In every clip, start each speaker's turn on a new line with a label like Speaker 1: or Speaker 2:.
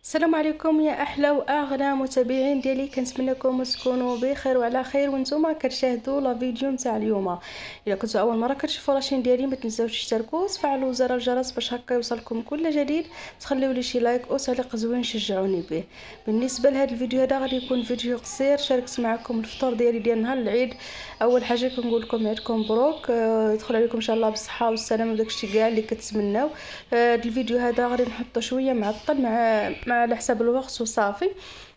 Speaker 1: السلام عليكم يا احلى واغلى متابعين ديالي، كنتمنىكم تكونوا بخير وعلى خير وانتم كتشاهدوا لا فيديو نتاع اليوم. الا كنتوا اول مره كتشوفوا لاشين ديالي ما تنساوش تشتركوا وتفعلوا زر الجرس باش هكا يوصلكم كل جديد، تخليو لي شي لايك وتعليق زوين شجعوني به. بالنسبه لهذا الفيديو هذا غادي يكون فيديو قصير، شاركت معكم الفطور ديالي ديال نهار العيد. اول حاجه كنقول لكم عيدكم مبروك، يدخل عليكم ان شاء الله بالصحه والسلامه وداكشي كاع اللي كتمناو. هذا الفيديو هذا غادي نحطو شويه معطل مع على حساب الوقت وصافي.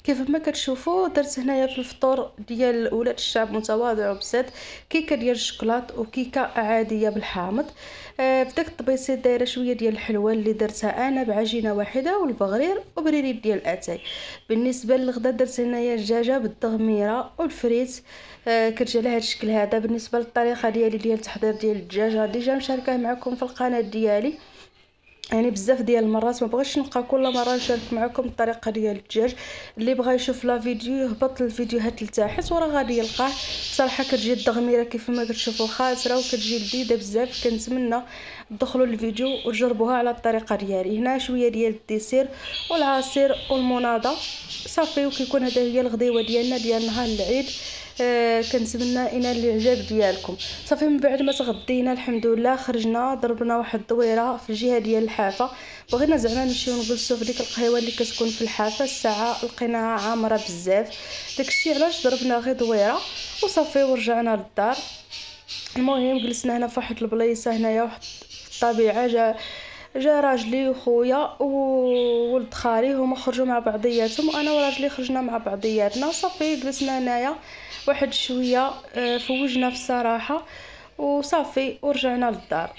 Speaker 1: كيف ما كتشوفوا درت هنايا في الفطور ديال ولاد الشعب متواضع وبسيط، كيكه ديال الشوكولات وكيكه عاديه بالحامض. بداك الطبيسيط دايره شويه ديال الحلوى اللي درتها انا بعجينه واحده والبغرير وبريريد ديال الاتاي. بالنسبه للغدا درت هنايا الدجاجه بالدغميره والفريت، كتجي على هذا الشكل هذا. بالنسبه للطريقه ديالي ديال التحضير ديال الدجاجه ديجا مشاركه معكم في القناه ديالي، يعني بزاف ديال المرات ما بغيتش نبقى كل مره نشارك معكم الطريقه ديال الدجاج. اللي بغى يشوف لا فيديو يهبط للفيديوهات لتحت وراه غادي يلقاه. بصراحه كتجي الدغميره كيف ما كتشوفوا خاسره وكتجي لذيذه بزاف. كنتمنى تدخلوا للفيديو وتجربوها على الطريقه ديالي. هنا شويه ديال الديسير والعصير والمناضه صافي، وكيكون هذا هي الغديوه ديالنا ديال نهار العيد. كنتمنى ينال الاعجاب ديالكم. صافي من بعد ما تغدينا الحمد لله خرجنا ضربنا واحد الدويره في الجهه ديال الحافه. بغينا زعما نمشيو نجلسوا في ديك القهيوه اللي كتكون في الحافه، الساعه لقيناها عامره بزاف، داكشي علاش ضربنا غير دويره وصافي ورجعنا للدار. المهم جلسنا هنا في واحد البلايصه هنايا واحد الطبيعه. جا راجلي وخويا وولد خالي هما خرجوا مع بعضياتهم، وانا وراجلي خرجنا مع بعضياتنا. صافي جلسنا هنايا واحد شويه، فوجنا في الصراحه وصافي ورجعنا للدار.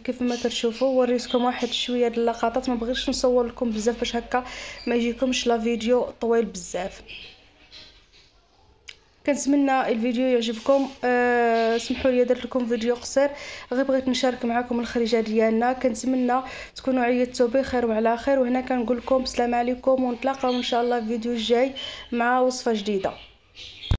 Speaker 1: كيف ما كتشوفوا وريتكم واحد شويه د اللقطات، ما بغيتش نصور لكم بزاف باش هكا ما يجيكمش لا فيديو طويل بزاف. كنتمنى الفيديو يعجبكم. سمحوا لي درت لكم فيديو قصير، غير بغيت نشارك معكم الخريجه ديالنا. كنتمنى تكونوا عيطتوا بخير وعلى خير، وهنا كنقول لكم السلام عليكم ونتلاقاو ان شاء الله في الفيديو الجاي مع وصفه جديده.